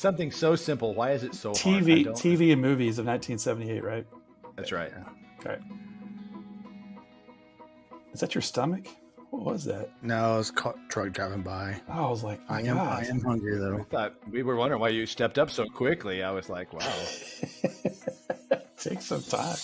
Something so simple. Why is it so hard? TV and movies of 1978, right? That's right. Okay. Is that your stomach? What was that? No, it was a truck driving by. Oh, I was like, I am hungry though. I thought we were wondering why you stepped up so quickly. I was like, wow. Take some time.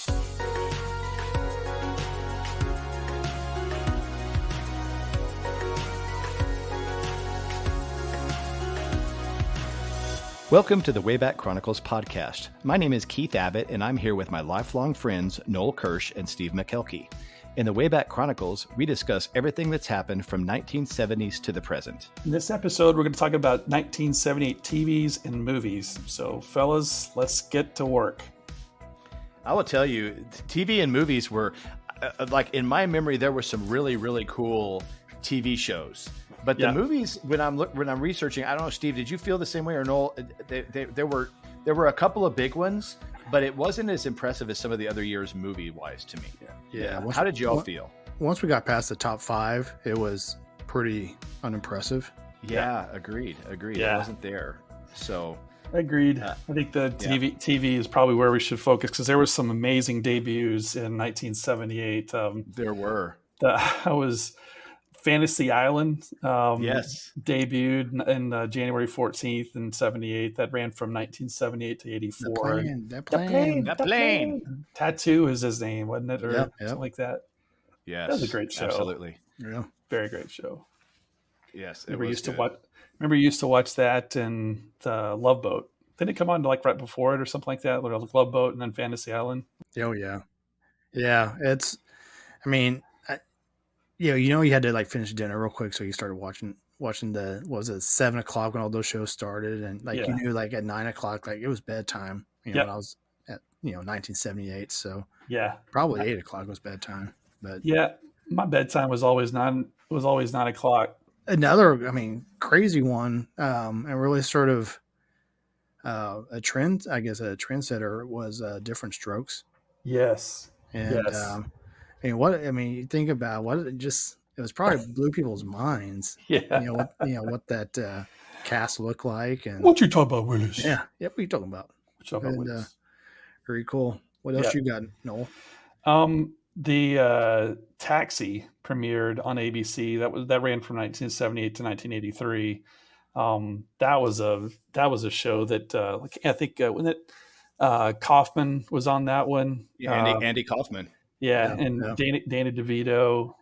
Welcome to the Wayback Chronicles podcast. My name is Keith Abbott, and I'm here with my lifelong friends, Noel Kirsch and Steve McKelkey. In the Wayback Chronicles, we discuss everything that's happened from 1970s to the present. In this episode, we're going to talk about 1978 TVs and movies. So, fellas, let's get to work. I will tell you, TV and movies were, like in my memory, there were some really, really cool TV shows. But the movies, when I'm researching, I don't know, Steve, did you feel the same way or Noel? There were a couple of big ones, but it wasn't as impressive as some of the other years movie-wise to me. Yeah. How did you all feel? Once we got past the top 5, it was pretty unimpressive. Yeah, agreed. Yeah. It wasn't there. So agreed. I think the TV is probably where we should focus because there was some amazing debuts in 1978. There were. I was Fantasy Island. Debuted in January 14th in 78. That ran from 1978 to 84. The plane. Tattoo is his name, wasn't it? Or something like that. Yes. That was a great show. Absolutely. Yeah. Very great show. Yes. Remember you used to watch that and the Love Boat. Didn't it come on like right before it or something like that? Or Love Boat and then Fantasy Island? Oh, yeah. Yeah. You had to like finish dinner real quick. So you started watching the, 7 o'clock when all those shows started. And you knew like at 9 o'clock, like it was bedtime, when I was at, 1978. So probably 8 o'clock was bedtime. But my bedtime was always 9 o'clock. Another, crazy one, and really sort of a trendsetter was Different Strokes. Yes. And you think about it was probably blew people's minds. Yeah. What that cast looked like. And what you talking about, Willis? Yeah. What are you talking about? Very cool. What else you got, Noel? The Taxi premiered on ABC. That ran from 1978 to 1983. That was a show that I think when Kaufman was on that one. Yeah, Andy Kaufman. Dana DeVito.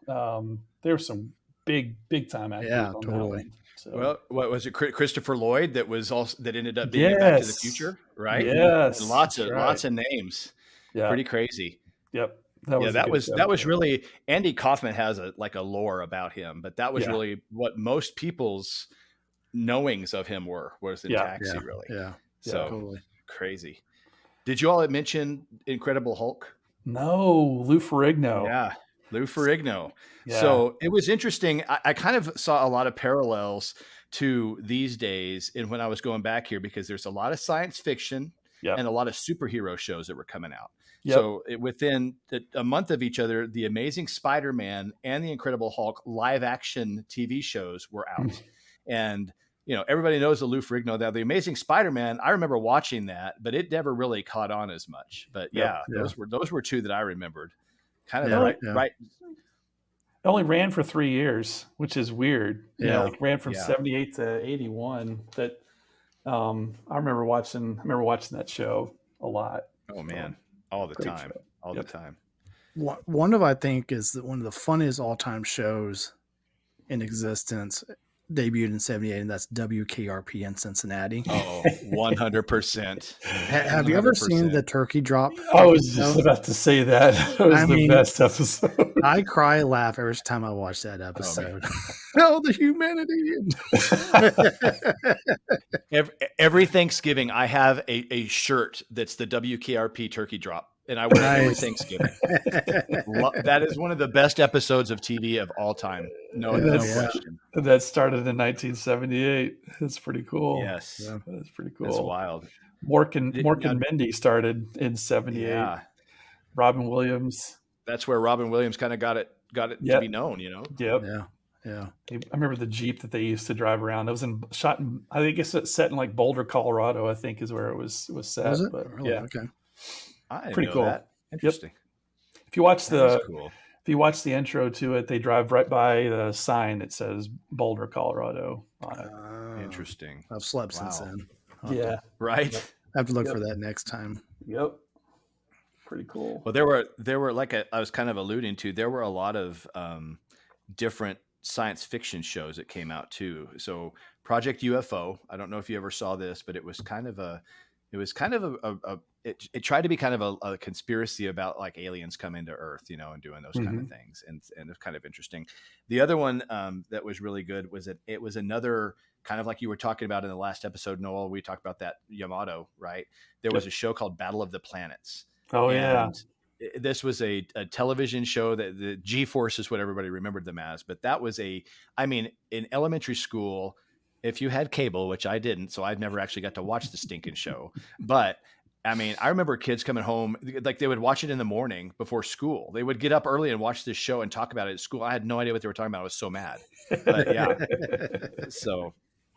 There were some big time actors. Yeah, on totally. That one. So. Well, what was it? Christopher Lloyd that ended up being Back to the Future, right? Yes, and lots of names. Yeah, pretty crazy. Yep. That was really Andy Kaufman has a lore about him, but that was really what most people's knowings of him was in Taxi, really. Yeah. So totally crazy. Did you all mention Incredible Hulk? No, Lou Ferrigno. Yeah, Lou Ferrigno. Yeah. So it was interesting. I kind of saw a lot of parallels to these days and when I was going back here because there's a lot of science fiction and a lot of superhero shows that were coming out. Yep. So within a month of each other, The Amazing Spider-Man and The Incredible Hulk live action TV shows were out. And, everybody knows the Lou Ferrigno. That The Amazing Spider-Man, I remember watching that, but it never really caught on as much. But those were two that I remembered. Kind of right. It only ran for 3 years, which is weird. Ran from 78 to 81. That I remember watching that show a lot. Oh man. All the time. The time. One of, I think, is one of the funniest all-time shows in existence debuted in 78, and that's WKRP in Cincinnati. Oh, 100%. Have you ever seen the turkey drop? I was just about to say that. It was the best episode. I cry, laugh every time I watch that episode. The humanity. Every Thanksgiving, I have a shirt that's the WKRP turkey drop. And I wear it every Thanksgiving. That is one of the best episodes of TV of all time. No question. That started in 1978. That's pretty cool. Yes. Yeah. That's pretty cool. It's wild. Mork and Mindy started in 78. Yeah. Robin Williams. That's where Robin Williams kind of got it to be known, Yep. Yeah. I remember the Jeep that they used to drive around. It was shot in, I guess it's set in like Boulder, Colorado, I think is where it was set. Was it? But Really? yeah, Okay. I didn't pretty know cool. that. Interesting. Yep. If you watch That is cool. if you watch the intro to it, they drive right by the sign that says Boulder, Colorado on it. Interesting. I've slept since then. Yeah. Right. Yep. I have to look for that next time. Yep. Pretty cool. Well, there were like I was kind of alluding to, there were a lot of different science fiction shows that came out too. So Project UFO, I don't know if you ever saw this, but it was kind of it tried to be kind of a conspiracy about like aliens coming to Earth, you know, and doing those kind of things. And it's kind of interesting. The other one that was really good was that it was another kind of like you were talking about in the last episode, Noel, we talked about that Yamato, right? There was a show called Battle of the Planets. Oh, yeah. This was a television show that the G-Force is what everybody remembered them as. But that was in elementary school, if you had cable, which I didn't, so I've never actually got to watch the stinking show. But I mean, I remember kids coming home, like they would watch it in the morning before school. They would get up early and watch this show and talk about it at school. I had no idea what they were talking about. I was so mad. But yeah.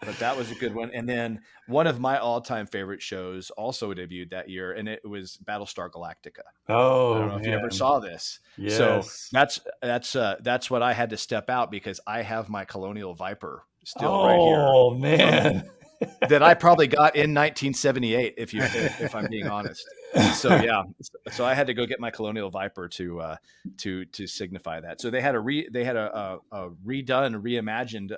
But that was a good one. And then one of my all-time favorite shows also debuted that year, and it was Battlestar Galactica. Oh, I don't know if you ever saw this. Yes. So that's what I had to step out because I have my Colonial Viper still right here. Oh man. That I probably got in 1978, if I'm being honest. So yeah, so I had to go get my Colonial Viper to signify that. So they had a redone, reimagined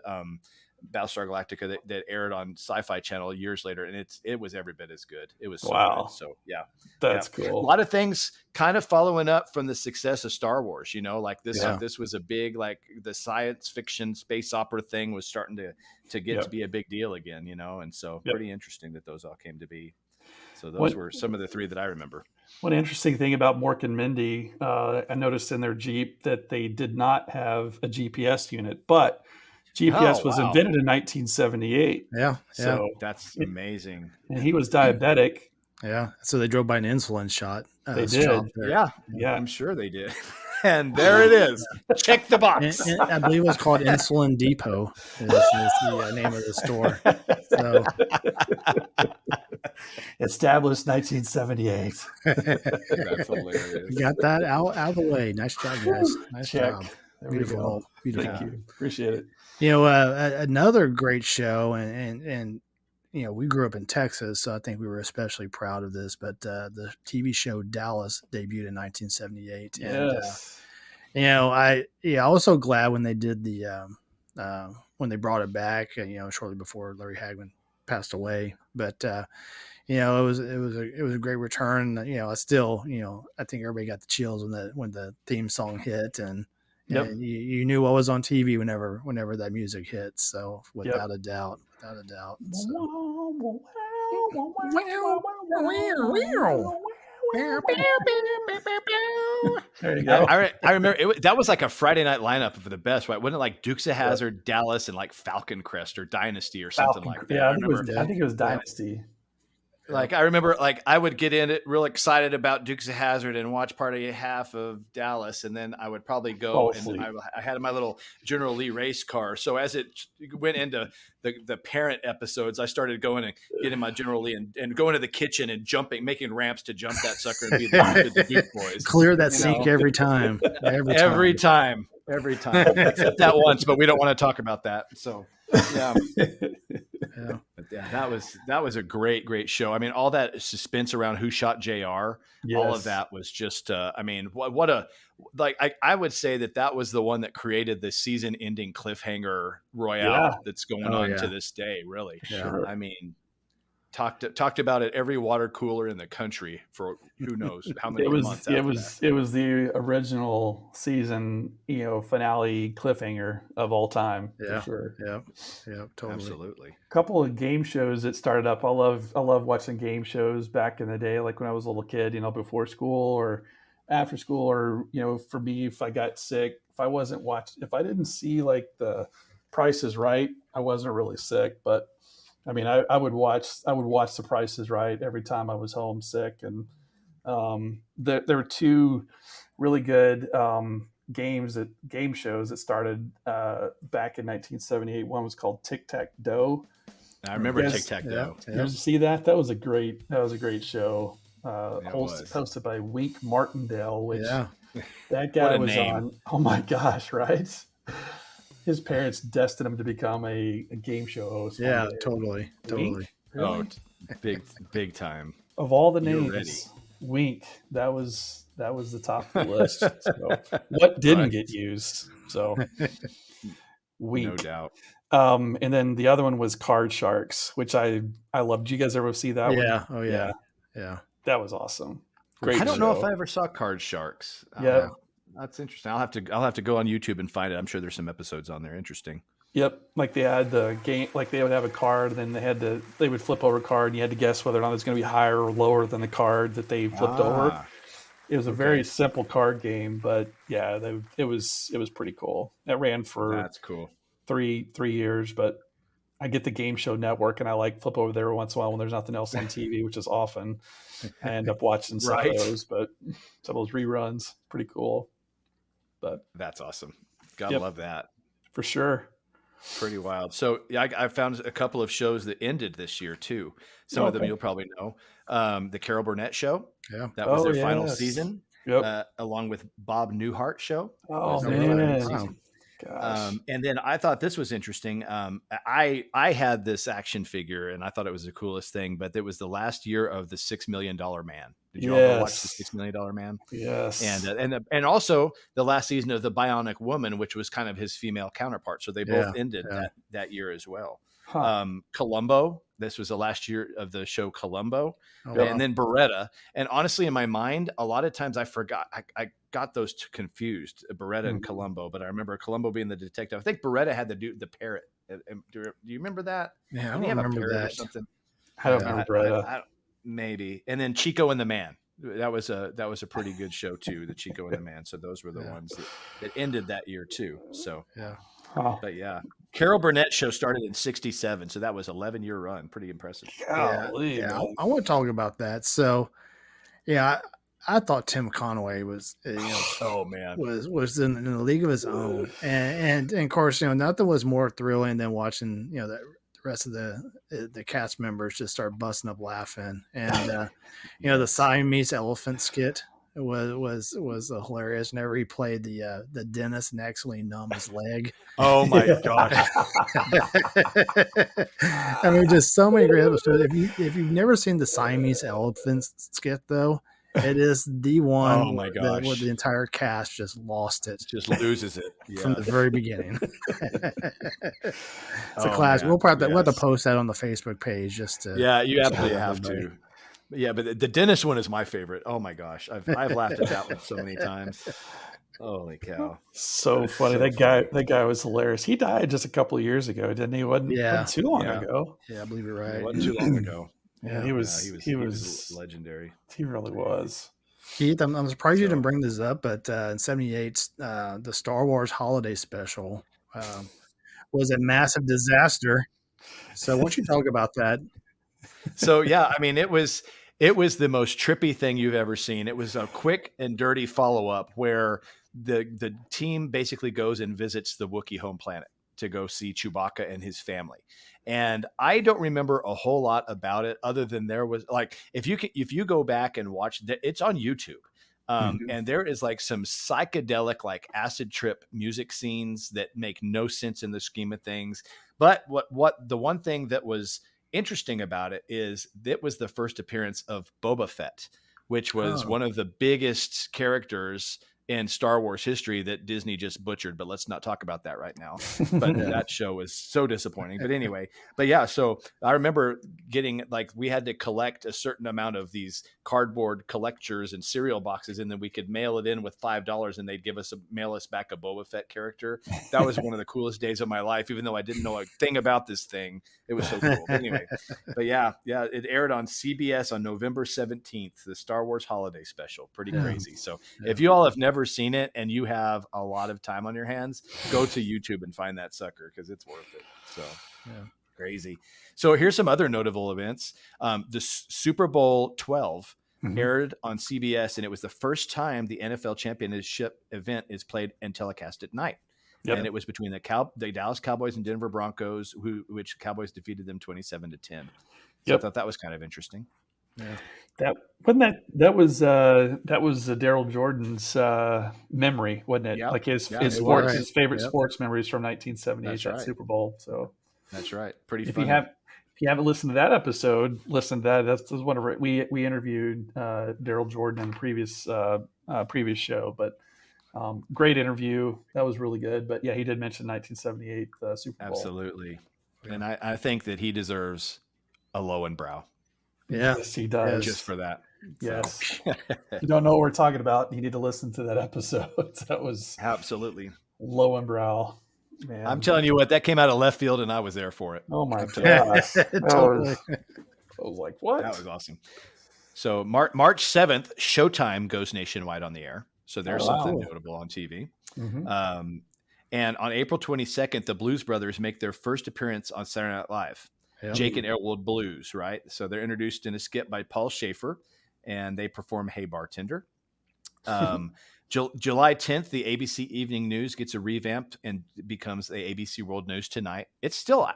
Battlestar Galactica that aired on Sci-Fi Channel years later, and it was every bit as good. It was so good. So yeah, that's cool. A lot of things kind of following up from the success of Star Wars. You know, like this this was a big, like the science fiction space opera thing was starting to get to be a big deal again. You know, and so pretty interesting that those all came to be. So those were some of the three that I remember. One interesting thing about Mork and Mindy, I noticed in their Jeep that they did not have a GPS unit, but GPS was invented in 1978. Yeah. So that's amazing. And he was diabetic. Yeah. So they drove by an insulin shot. They did. Yeah. I'm sure they did. And there it is. Check the box. And I believe it was called Insulin Depot. Is the name of the store. So. Established 1978. That's hilarious. You got that out of the way. Nice job, guys. Nice job. There Beautiful. we go. Thank you. Appreciate it. You know, another great show, and you know, we grew up in Texas, so I think we were especially proud of this. But the TV show Dallas debuted in 1978, and you know, I was so glad when they did when they brought it back. You know, shortly before Larry Hagman passed away, but. You know, it was a great return. You know, I still, you know, I think everybody got the chills when the theme song hit, and you knew what was on TV whenever that music hit. So without a doubt. So. There you go. I remember that was like a Friday night lineup for the best, right? Wasn't it like Dukes of Hazzard, Dallas, and like Falcon Crest or Dynasty or something like that? Yeah, I think it was Dynasty. Like I remember, like I would get in it real excited about Dukes of Hazzard and watch part of half of Dallas, and then I would probably go and I had my little General Lee race car. So as it went into the parent episodes, I started going and getting my General Lee and going to the kitchen and making ramps to jump that sucker and be the Duke boys. Clear that sink every time. Every time. Except that once, but we don't want to talk about that. So yeah. Yeah, that was a great show. I mean, all that suspense around who shot JR, all of that was just, I mean, I would say that was the one that created the season ending cliffhanger royale that's going on to this day, really. Yeah. I mean, talked about it every water cooler in the country for who knows how many months. It was the original season, you know, finale cliffhanger of all time. Yeah, for sure. Yeah, totally. Absolutely. A couple of game shows that started up. I love watching game shows back in the day, like when I was a little kid, you know, before school or after school, or, you know, for me, if I got sick, if I didn't see like the Price is Right, I wasn't really sick, but I mean, I would watch The Price is Right every time I was homesick, and there were two really good game shows that started back in 1978. One was called Tic Tac Doe. I remember Yes. Tic Tac Doe. You ever see that? That was a great show. Hosted by Wink Martindale, which that guy was name. on. Oh my gosh, right? His parents destined him to become a game show host. Yeah, totally. Really? Oh, big time. Of all the names, Wink, that was the top of the list. So, what didn't get used? So Wink. No doubt. And then the other one was Card Sharks, which I loved. Did you guys ever see that one? Yeah. Oh yeah. That was awesome. Great. I don't know if I ever saw Card Sharks. Yeah. That's interesting. I'll have to go on YouTube and find it. I'm sure there's some episodes on there. Interesting. Yep. Like they had the game, like they would have a card, then they would flip over a card and you had to guess whether or not it's going to be higher or lower than the card that they flipped over. It was a very simple card game, but yeah, it was pretty cool. It ran for that's cool. 3 years, but I get the Game Show Network and I like flip over there once in a while when there's nothing else on TV, which is often. I end up watching some of those, but some of those reruns, pretty cool. But that's awesome. Gotta love that. For sure. Pretty wild. So yeah, I found a couple of shows that ended this year too. Some of them you'll probably know. The Carol Burnett Show. Yeah. That was their final season. Yep. Along with Bob Newhart Show. Oh man. And then I thought this was interesting. I had this action figure and I thought it was the coolest thing, but it was the last year of the $6 Million Man. Did you ever watch the $6 Million Man? Yes. And also the last season of the Bionic Woman, which was kind of his female counterpart. So they both ended that year as well. Columbo. This was the last year of the show Columbo. And then Beretta. And honestly, in my mind, a lot of times I forgot. I got those confused, Beretta and Columbo. But I remember Columbo being the detective. I think Beretta had the parrot. Do you remember that? Yeah, I don't remember that. Or something? I don't remember Beretta. Maybe. And then Chico and the Man. That was a pretty good show too, the Chico and the Man. So those were the ones that ended that year too. So but yeah, Carol Burnett show started in '67, so that was 11-year run. Pretty impressive. Golly, I want to talk about that. So I thought Tim Conway was was in the league of his own, and of course nothing was more thrilling than watching the rest of the cast members just start busting up laughing, and the Siamese elephant skit was hilarious. Whenever he played the dentist and actually numb his leg. Oh my gosh! I mean, just so many great episodes. If you've never seen the Siamese elephant skit, though, it is the one. Oh my gosh! Where the entire cast just lost it, just loses it from the very beginning. It's a classic. We'll have to post that on the Facebook page just to. Yeah, you absolutely have to. Yeah, but the dentist one is my favorite. Oh my gosh, I've laughed at that one so many times. Holy cow! So funny. That guy was hilarious. He died just a couple of years ago, didn't he? Wasn't too long ago. Yeah, I believe you're right. It wasn't too long ago. Yeah, he was legendary. He really was. Keith, I'm surprised you didn't bring this up, but in '78, the Star Wars Holiday Special was a massive disaster. So why don't you talk about that? So yeah, I mean, it was the most trippy thing you've ever seen. It was a quick and dirty follow-up where the team basically goes and visits the Wookiee home planet to go see Chewbacca and his family. And I don't remember a whole lot about it other than there was if you go back and watch it's on YouTube. And there is some psychedelic, acid trip music scenes that make no sense in the scheme of things. But what the one thing that was interesting about it is it was the first appearance of Boba Fett, which was one of the biggest characters in Star Wars history that Disney just butchered, but let's not talk about that right now. But that show was so disappointing. But anyway, so I remember getting we had to collect a certain amount of these cardboard collectors and cereal boxes, and then we could mail it in with $5 and they'd mail us back a Boba Fett character. That was one of the coolest days of my life, even though I didn't know a thing about this thing. It was so cool. But anyway, it aired on CBS on November 17th, the Star Wars Holiday Special. Pretty crazy. So if you all have never seen it and you have a lot of time on your hands, go to YouTube and find that sucker because it's worth it. So crazy. So here's some other notable events. The Super Bowl 12 aired on CBS, and it was the first time the NFL championship event is played and telecast at night. Yep. And it was between the Dallas Cowboys and Denver Broncos, which Cowboys defeated them 27-10. So I thought that was kind of interesting. Yeah. That was Daryl Jordan's memory, wasn't it? Yep. Like his Yep. sports, his favorite sports memories from 1978, That's that right. Super Bowl. So that's right. Pretty if funny. you haven't listened to that episode, listen to that. That's one of we interviewed Daryl Jordan in the previous show, but great interview. That was really good. But yeah, he did mention 1978 Super Bowl. Absolutely. And I think that he deserves a Lowenbrow. Yeah. Yes, he does. Just for that. Yes. If you don't know what we're talking about, you need to listen to that episode. That was absolutely Lowenbrow. Man. I'm telling you what, that came out of left field and I was there for it. Oh my gosh. Totally. I was like, what? That was awesome. So March 7th, Showtime goes nationwide on the air. So there's something notable on TV. Mm-hmm. And on April 22nd, the Blues Brothers make their first appearance on Saturday Night Live. Yep. Jake and Elwood Blues, right? So they're introduced in a skit by Paul Schaefer, and they perform Hey Bartender. July 10th, the ABC Evening News gets a revamp and becomes the ABC World News Tonight. That's still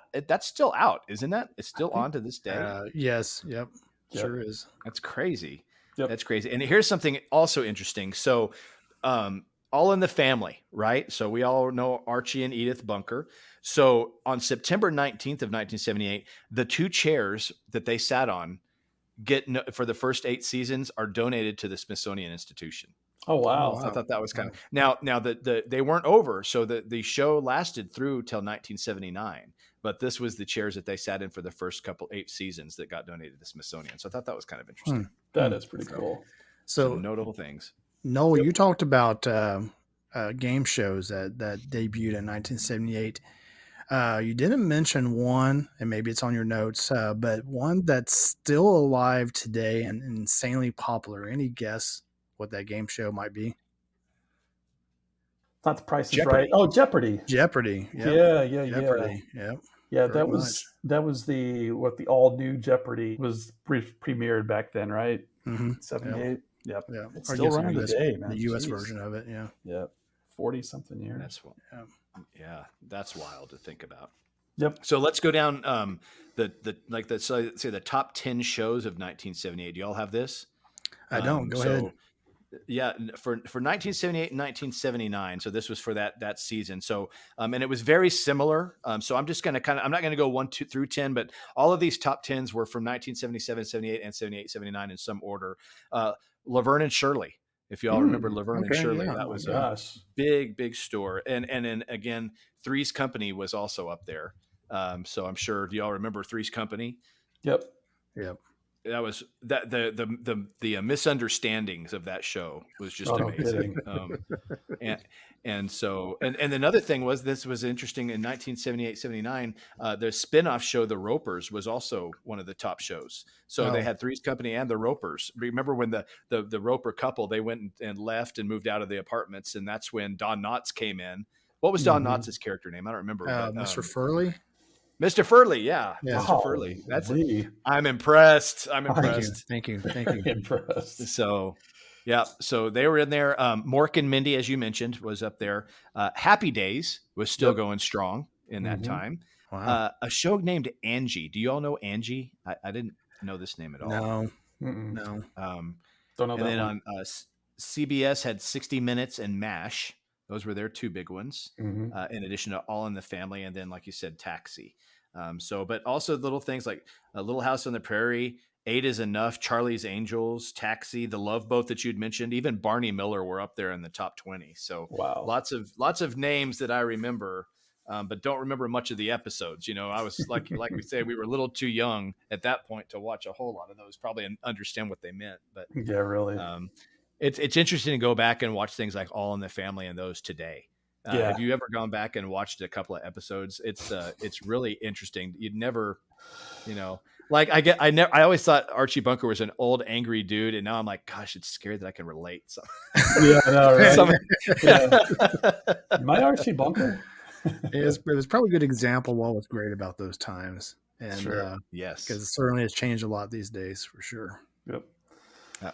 out, isn't that? It's still on to this day. Yes. Yep. Sure is. That's crazy. Yep. That's crazy. And here's something also interesting. So, All in the Family, right? So we all know Archie and Edith Bunker. So on September 19th of 1978, the 2 chairs that they sat on for the first 8 seasons are donated to the Smithsonian Institution. Oh, wow. So I thought that was kind of now they weren't over. So the show lasted through till 1979, but this was the chairs that they sat in for the first 8 seasons that got donated to the Smithsonian. So I thought that was kind of interesting. That is pretty cool. So some notable things. Noel, you talked about game shows that debuted in 1978. You didn't mention one, and maybe it's on your notes, but one that's still alive today and insanely popular. Any guess what that game show might be? It's not The Price is Right. Oh, Jeopardy. Jeopardy. Yep. Yeah. Jeopardy. Yep. Yeah, that was the all new Jeopardy was premiered back then, right? Mm-hmm. 78. Yep. Yeah. It's still running today, man. The U.S. version of it. Yeah. Yeah. 40-something years. That's wild to think about. Yep. So let's go down the top 10 shows of 1978. Do y'all have this? I don't. Go ahead. Yeah, for 1978 and 1979. So this was for that season. So and it was very similar. So I'm just going to I'm not going to go 1, 2 through 10, but all of these top 10s were from 1977, 78, and 78, 79 in some order. Laverne and Shirley. If y'all remember Laverne and Shirley, that was a big store. And then again, Three's Company was also up there. So I'm sure, do y'all remember Three's Company? Yep. That was the misunderstandings of that show was just amazing. And another thing was, this was interesting in 1978, 79, the spinoff show, The Ropers, was also one of the top shows. So they had Three's Company and The Ropers. Remember when the Roper couple, they went and left and moved out of the apartments. And that's when Don Knotts came in. What was Don Knotts' character name? I don't remember. Mr. Furley. Mr. Furley, yeah. Mr. Furley. That's it. I'm impressed. Thank you. Impressed. So, yeah. So they were in there. Mork and Mindy, as you mentioned, was up there. Happy Days was still going strong in that time. Wow. A show named Angie. Do you all know Angie? I didn't know this name at all. No. Don't know that. And then on CBS had 60 Minutes and MASH. Those were their 2 big ones, in addition to All in the Family. And then, like you said, Taxi. But also little things like A Little House on the Prairie, 8 is Enough, Charlie's Angels, Taxi, The Love Boat that you'd mentioned, even Barney Miller were up there in the top 20. So lots of names that I remember, but don't remember much of the episodes. You know, I was like we say, we were a little too young at that point to watch a whole lot of those, probably and understand what they meant. But yeah, really. It's interesting to go back and watch things like All in the Family and those today. Have you ever gone back and watched a couple of episodes? It's really interesting. You'd never, like I always thought Archie Bunker was an old angry dude, and now I'm like, gosh, it's scary that I can relate. So. Yeah, I know, right? Am I Archie Bunker? It was probably a good example of what was great about those times, and yes, because it certainly has changed a lot these days for sure. Yep.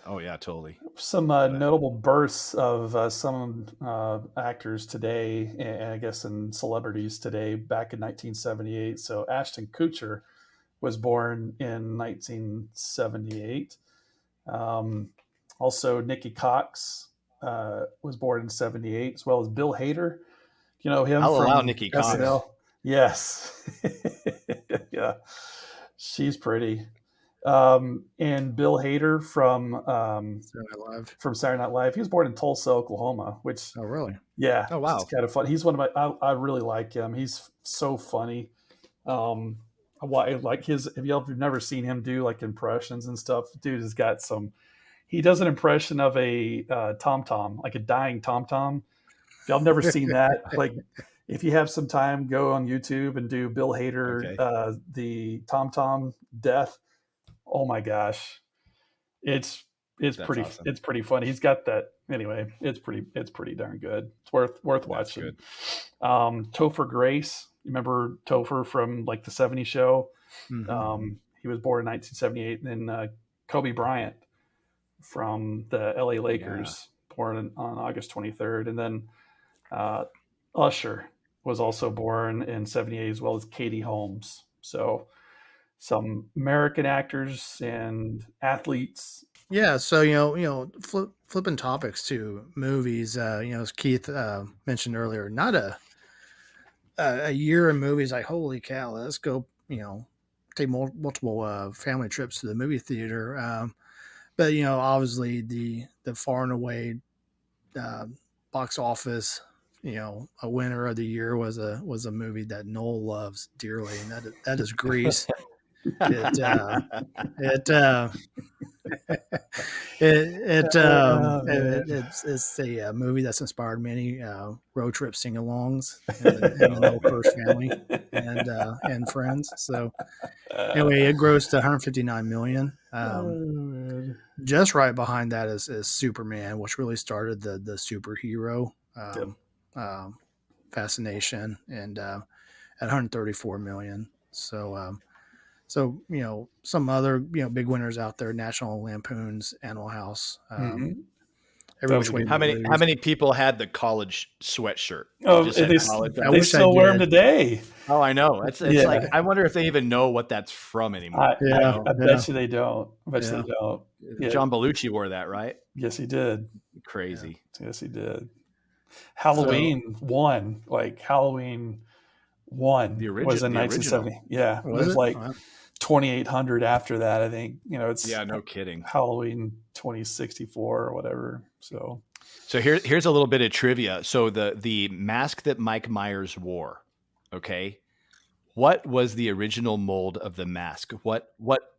Oh yeah, totally. Some notable bursts of some actors today, and I guess in celebrities today, back in 1978. So Ashton Kutcher was born in 1978. Um, Also, Nikki Cox was born in 78, as well as Bill Hader. You know him I'll allow from Nikki Cox. SNL? Yes. Yeah. She's pretty. And Bill Hader from Saturday Night Live. He was born in Tulsa, Oklahoma, which, Oh, really? yeah, Oh wow. it's kind of fun. He's one of my, I really like him. He's so funny. Um, like his, if you've never seen him do like impressions and stuff, dude has got some, he does an impression of a tom tom, like a dying tom tom. If y'all have never seen that, like if you have some time, go on YouTube and do Bill Hader, Okay. the tom tom death. Oh my gosh, it's That's pretty awesome. it's pretty fun. He's got that anyway. It's pretty darn good. It's worth That's watching. good. Topher Grace, you remember Topher from like the '70s show? Mm-hmm. He was born in 1978, and then Kobe Bryant from the LA Lakers, born on August 23rd, and then Usher was also born in '78, as well as Katie Holmes. So some American actors and athletes. Yeah, so flipping topics to movies. As Keith mentioned earlier, not a year in movies. Like, holy cow, let's go. Take multiple family trips to the movie theater. But obviously the far and away uh, box office, a winner of the year was a movie that Noel loves dearly, and that is Grease. It's a movie that's inspired many road trip sing-alongs in the Noel Curse family and friends. So anyway, it grossed 159 million. Just right behind that is Superman, which really started the superhero fascination, and at 134 million. So some other big winners out there: National Lampoon's Animal House, Every Which Way. How many people had the college sweatshirt? They still wear them today. Oh, I know. It's like, I wonder if they even know what that's from anymore. I bet you they don't. Yeah. John Belushi wore that, right? Yes, he did. Crazy. Yeah. Yes, he did. Halloween 1, Halloween 1 was in 1970. Yeah, it was like 2,800 after that. I think it's no kidding. Halloween 2064 or whatever. So here's a little bit of trivia. So the mask that Mike Myers wore, okay, what was the original mold of the mask? What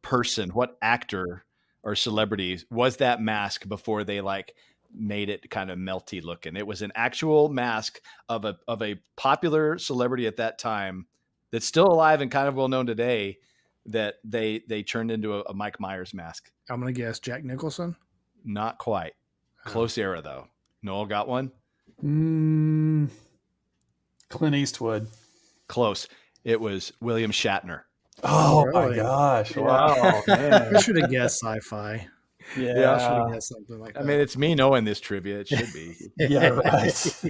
person, what actor or celebrity was that mask before they made it kind of melty looking? It was an actual mask of a popular celebrity at that time that's still alive and kind of well known today, that they turned into a Mike Myers mask. I'm gonna guess Jack Nicholson. Not quite. Close era though. Noel got one. Clint Eastwood. Close. It was William Shatner. Oh really? My gosh! Wow, man. I should have guessed sci-fi. Yeah, I should have guessed something like that. I mean, it's me knowing this trivia. It should be. Yeah, right.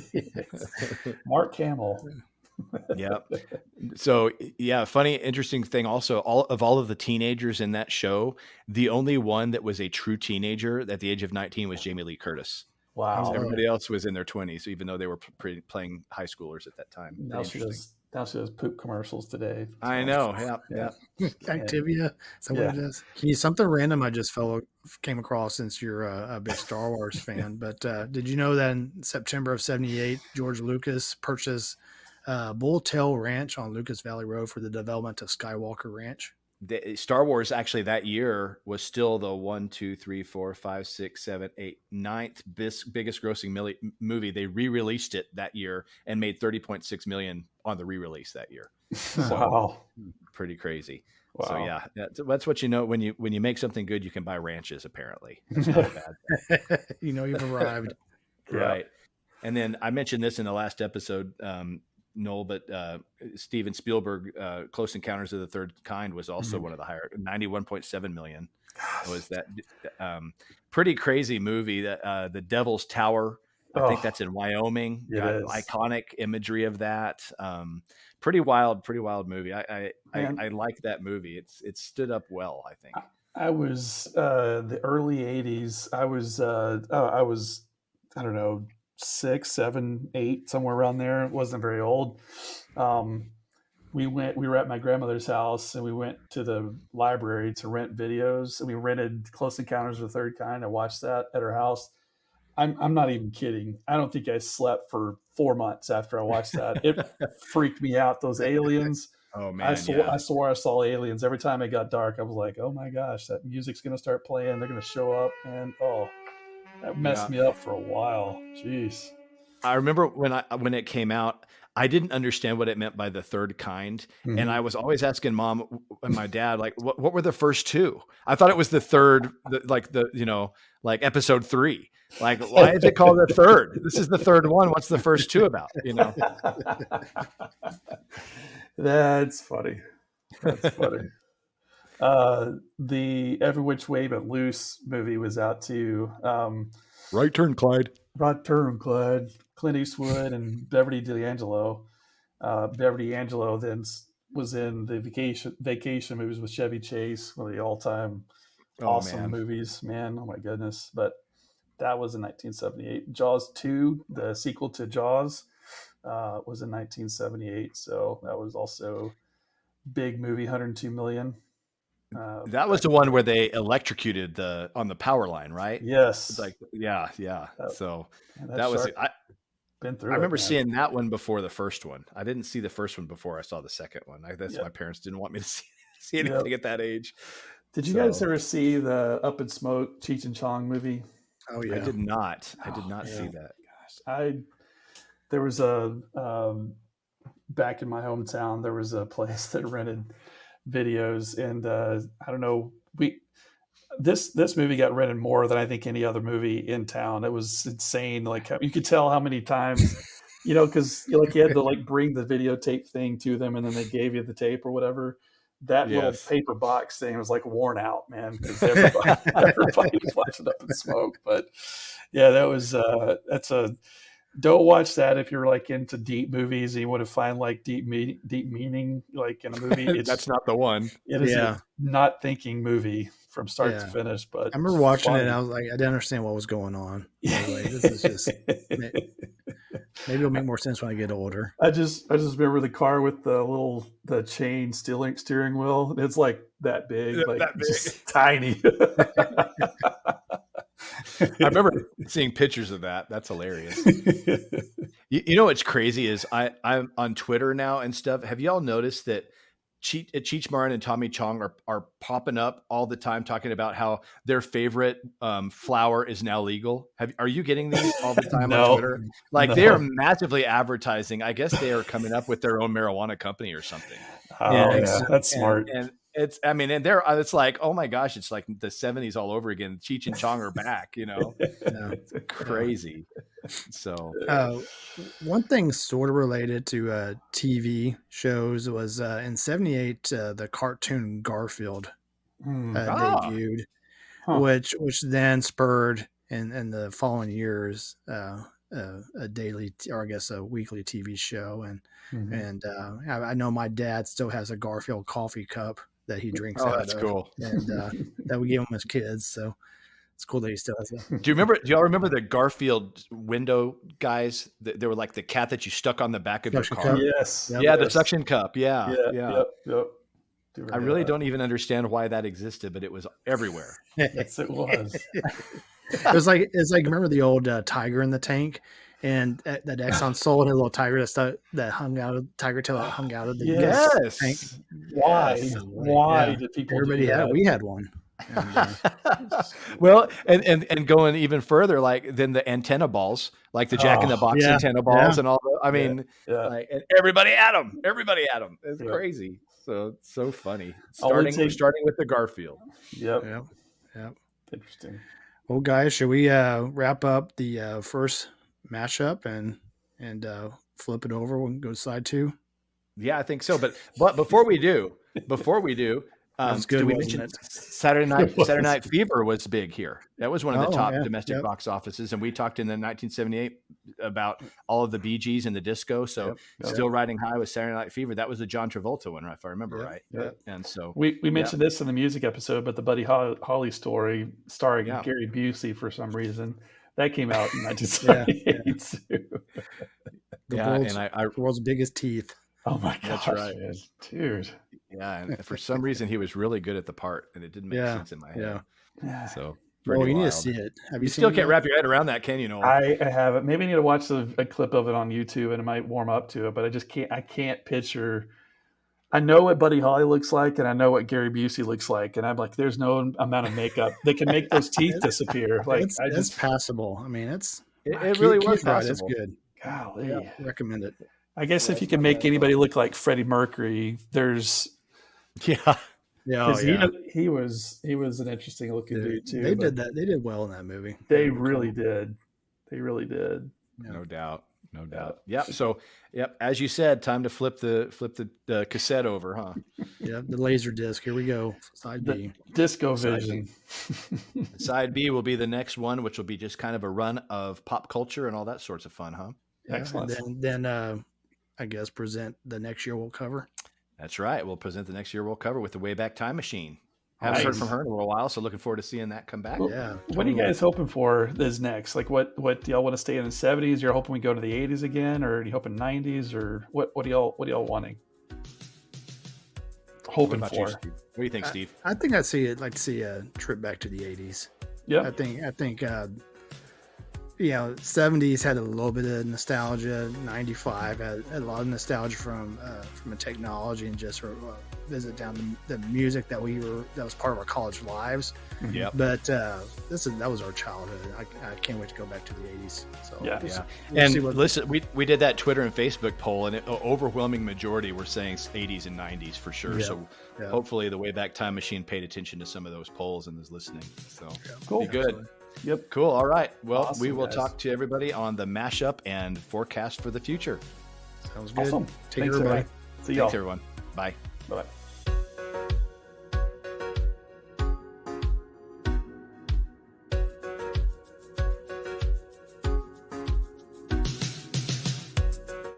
Mark Hamill. Yeah. So funny, interesting thing. Also, all of the teenagers in that show, the only one that was a true teenager at the age of 19 was Jamie Lee Curtis. Wow. Everybody else was in their 20s, even though they were playing high schoolers at that time. Now she does poop commercials today. So. I know. Yeah. Activia. Is that what it is? Something random I just came across, since you're a big Star Wars fan. But did you know that in September of '78, George Lucas purchased Bull Tail Ranch on Lucas Valley Road for the development of Skywalker Ranch? Star Wars actually that year was still the 1, 2, 3, 4, 5, 6, 7, 8, 9th biggest grossing movie. They re-released it that year and made $30.6 million on the re-release that year. So, wow, pretty crazy. Wow. So yeah, that's what when you make something good, you can buy ranches. Apparently, that's not a bad thing. You've arrived. Right. And then I mentioned this in the last episode. Noel, but Steven Spielberg, Close Encounters of the Third Kind was also one of the higher, 91.7 million. Was that pretty crazy movie? That the Devil's Tower. I think that's in Wyoming. It Got is. iconic imagery of that. Pretty wild movie. I like that movie. It stood up well, I think. I was the early '80s. I was I don't know, 6, 7, 8, somewhere around there. It wasn't very old. We were at my grandmother's house and we went to the library to rent videos, and we rented Close Encounters of the Third Kind. I watched that at her house. I'm not even kidding. I don't think I slept for 4 months after I watched that. It freaked me out. Those aliens. Oh man, I swore I saw aliens every time it got dark. I was like, oh my gosh, that music's gonna start playing. They're gonna show up, and that messed me up for a while. Jeez. I remember when it came out, I didn't understand what it meant by the third kind, and I was always asking Mom and my dad, like, what were the first two? I thought it was the third, like episode 3. Like, why is it called the third? This is the third one. What's the first two about? That's funny. That's funny. The Every Which Way But Loose movie was out too. Right Turn, Clyde. Right Turn, Clyde. Clint Eastwood and Beverly D'Angelo. Beverly D'Angelo then was in the vacation movies with Chevy Chase, one of the all-time awesome movies. Man, oh my goodness. But that was in 1978. Jaws 2, the sequel to Jaws, was in 1978. So that was also big movie, 102 million. That was the one where they electrocuted on the power line, right? Yes. It's like, yeah. So that was been through. I remember seeing that one before the first one. I didn't see the first one before I saw the second one. Guess my parents didn't want me to see anything at that age. Did you guys ever see the Up in Smoke Cheech and Chong movie? Oh yeah, I did not. See that. Gosh, there was back in my hometown, there was a place that rented videos, and I don't know, this movie got rented more than I think any other movie in town. It was insane. Like, you could tell how many times, because you had to bring the videotape thing to them, and then they gave you the tape or whatever. That little paper box thing was worn out, man, because everybody was watching Up in Smoke. But yeah, that was don't watch that if you're into deep movies and you want to find deep meaning in a movie. That's not the one. It is a not thinking movie from start to finish. But I remember watching it and I was like, I didn't understand what was going on. I was like, this is just maybe it'll make more sense when I get older. I just remember the car with the chain steering wheel. It's that big, that big. Just tiny. I remember seeing pictures of that. That's hilarious. You know what's crazy is I'm on Twitter now and stuff. Have y'all noticed that Cheech Marin and Tommy Chong are popping up all the time talking about how their favorite flower is now legal? Are you getting these all the time on Twitter? They are massively advertising. I guess they are coming up with their own marijuana company or something. That's smart. And it's like, oh my gosh, it's like the 70s all over again. Cheech and Chong are back, It's crazy. So one thing sort of related to TV shows was in 78 the cartoon Garfield debuted, which then spurred in the following years a daily, or I guess a weekly TV show, and I know my dad still has a Garfield coffee cup that he drinks out that's of, cool. and that we gave him as kids, so it's cool that he still has that. Do y'all remember the Garfield window guys? They were like the cat that you stuck on the back of your car. Yes. The suction cup. Yeah. Yep. I really don't even understand why that existed, but it was everywhere. Yes, it was. It's like remember the old tiger in the tank, and that Exxon sold a little tiger that hung out of tiger tail that hung out of the tank. Why did people? Everybody had. We had one. And, well, and going even further, then the antenna balls, like the Jack in the Box antenna balls, and all. And everybody had them. It's crazy. So funny. Starting with the Garfield. Yep. Interesting. Well, guys, should we wrap up the first mashup and flip it over and go to side 2? Yeah, I think so. But before we do, That's good, did we wasn't mention it? Saturday Night Fever was big here. That was one of the Oh, top yeah, domestic yep. box offices, and we talked in the 1978 about all of the Bee Gees and the disco. So still riding high with Saturday Night Fever. That was the John Travolta one, if I remember right. Yep. And so we mentioned this in the music episode, but the Buddy Holly story starring Gary Busey for some reason that came out in 1978 too. The world's biggest teeth. Oh my gosh, that's right, man. Dude. Yeah, and for some reason he was really good at the part, and it didn't make sense in my head. Yeah. So, well, you need to see it. Have you seen still it can't yet? wrap your head around that, can you, Noel? I haven't. Maybe I need to watch a clip of it on YouTube, and it might warm up to it. But I just can't. I can't picture. I know what Buddy Holly looks like, and I know what Gary Busey looks like, and I'm like, there's no amount of makeup that can make those teeth disappear. Like, it's passable. I mean, it really was passable. It's good. Golly, recommend it. I guess if you can make anybody look like Freddie Mercury, there's he was an interesting looking dude too. They did that. They did well in that movie. They really did. They really did. No doubt. Yep. So, as you said, time to flip the cassette over, huh? Yeah, the laser disc. Here we go. Side B. Disco Vision. Side B will be the next one, which will be just kind of a run of pop culture and all that sorts of fun, huh? Yeah, excellent. Then I guess present the next year we'll cover. That's right. We'll present the next year we'll cover with the Wayback Time Machine. Haven't heard from her in a little while, so looking forward to seeing that come back. Well, what are you guys hoping for is next? Like, what do y'all want to stay in the 70s? You're hoping we go to the 80s again, or are you hoping 90s, or what are y'all wanting? Hoping for. You, what do you think, Steve? I think like to see a trip back to the 80s. Yeah, I think 70s had a little bit of nostalgia. 95 had a lot of nostalgia from a technology and just visit down the music that was part of our college lives. Yeah. But that was our childhood. I can't wait to go back to the 80s. So listen, we did that Twitter and Facebook poll, and an overwhelming majority were saying 80s and 90s for sure. Yeah. So hopefully the Wayback Time Machine paid attention to some of those polls and is listening. So cool. Be good. Excellent. Yep. Cool. All right. Well, awesome, we will guys. talk to everybody on the mashup and forecast for the future. Sounds good. Awesome. Take Thanks, care, everybody. See y'all. Thanks, everyone. Bye. Bye.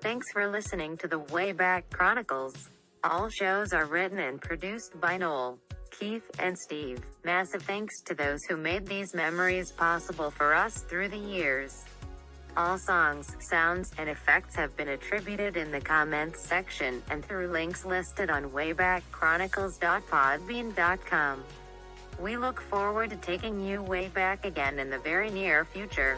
Thanks for listening to the Wayback Chronicles. All shows are written and produced by Noel, Keith, and Steve. Massive thanks to those who made these memories possible for us through the years. All songs, sounds, and effects have been attributed in the comments section and through links listed on waybackchronicles.podbean.com. We look forward to taking you way back again in the very near future.